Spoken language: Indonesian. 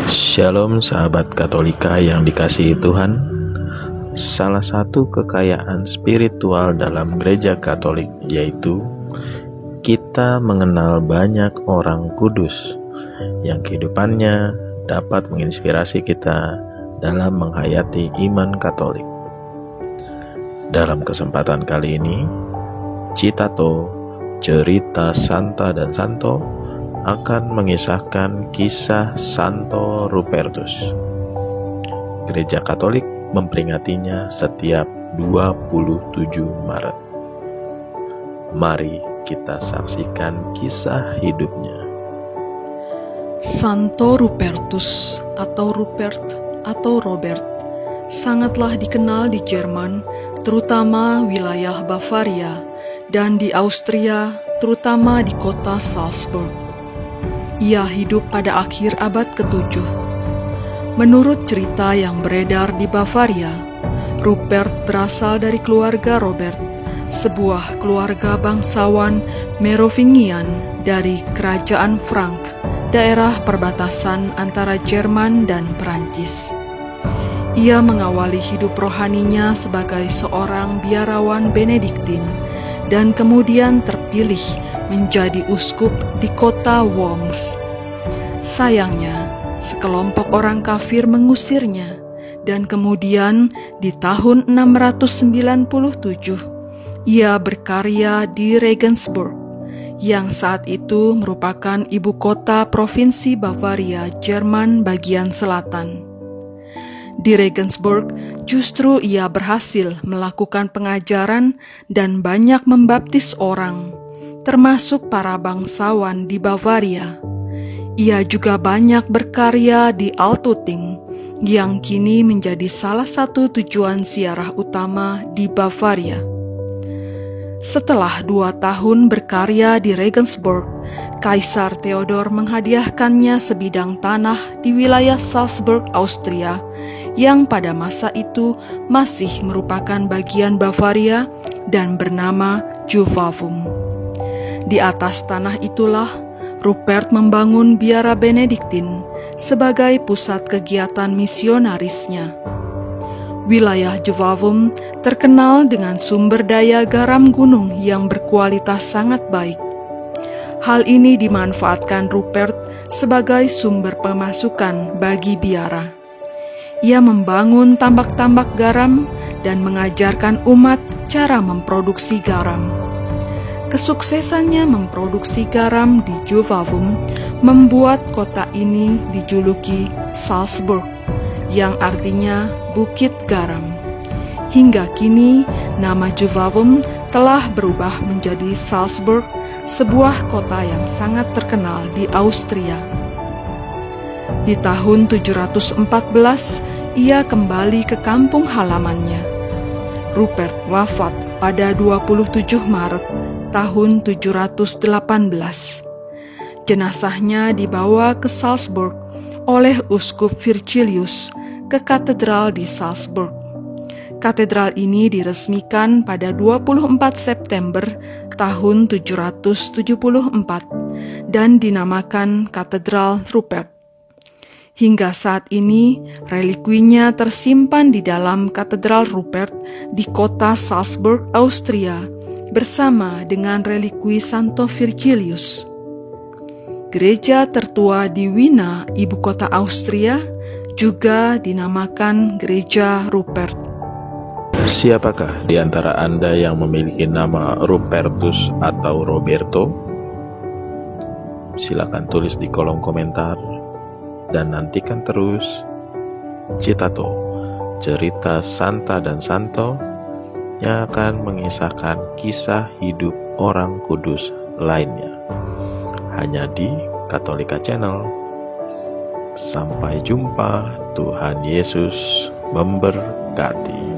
Shalom sahabat Katolika yang dikasihi Tuhan. Salah satu kekayaan spiritual dalam gereja Katolik yaitu kita mengenal banyak orang kudus yang kehidupannya dapat menginspirasi kita dalam menghayati iman Katolik. Dalam kesempatan kali ini, Citato, cerita Santa dan Santo akan mengisahkan kisah Santo Rupertus. Gereja Katolik memperingatinya setiap 27 Maret. Mari kita saksikan kisah hidupnya. Santo Rupertus atau Rupert atau Robert sangatlah dikenal di Jerman, terutama wilayah Bavaria, dan di Austria, terutama di kota Salzburg. Ia hidup pada akhir abad ke-7. Menurut cerita yang beredar di Bavaria, Rupert berasal dari keluarga Robert, sebuah keluarga bangsawan Merovingian dari Kerajaan Frank, daerah perbatasan antara Jerman dan Perancis. Ia mengawali hidup rohaninya sebagai seorang biarawan Benediktin dan kemudian terpilih menjadi uskup di kota Worms. Sayangnya, sekelompok orang kafir mengusirnya, dan kemudian di tahun 697, ia berkarya di Regensburg, yang saat itu merupakan ibu kota provinsi Bavaria, Jerman bagian selatan. Di Regensburg, justru ia berhasil melakukan pengajaran dan banyak membaptis orang, termasuk para bangsawan di Bavaria. Ia juga banyak berkarya di Altötting, yang kini menjadi salah satu tujuan ziarah utama di Bavaria. Setelah 2 tahun berkarya di Regensburg, Kaisar Theodor menghadiahkannya sebidang tanah di wilayah Salzburg, Austria, yang pada masa itu masih merupakan bagian Bavaria dan bernama Juvavum. Di atas tanah itulah Rupert membangun biara Benediktin sebagai pusat kegiatan misionarisnya. Wilayah Juvavum terkenal dengan sumber daya garam gunung yang berkualitas sangat baik. Hal ini dimanfaatkan Rupert sebagai sumber pemasukan bagi biara. Ia membangun tambak-tambak garam dan mengajarkan umat cara memproduksi garam. Kesuksesannya memproduksi garam di Juvavum membuat kota ini dijuluki Salzburg, yang artinya bukit garam. Hingga kini, nama Juvavum telah berubah menjadi Salzburg, sebuah kota yang sangat terkenal di Austria. Di tahun 714, ia kembali ke kampung halamannya. Rupert wafat pada 27 Maret tahun 718. Jenazahnya dibawa ke Salzburg oleh Uskup Virgilius ke katedral di Salzburg. Katedral ini diresmikan pada 24 September tahun 774 dan dinamakan Katedral Rupert. Hingga saat ini, relikuinya tersimpan di dalam Katedral Rupert di kota Salzburg, Austria, bersama dengan relikui Santo Virgilius. Gereja tertua di Wina, ibu kota Austria, juga dinamakan Gereja Rupert. Siapakah di antara Anda yang memiliki nama Rupertus atau Roberto? Silakan tulis di kolom komentar dan nantikan terus Citato, cerita Santa dan Santo, yang akan mengisahkan kisah hidup orang kudus lainnya. Hanya di Katolika Channel. Sampai jumpa, Tuhan Yesus memberkati.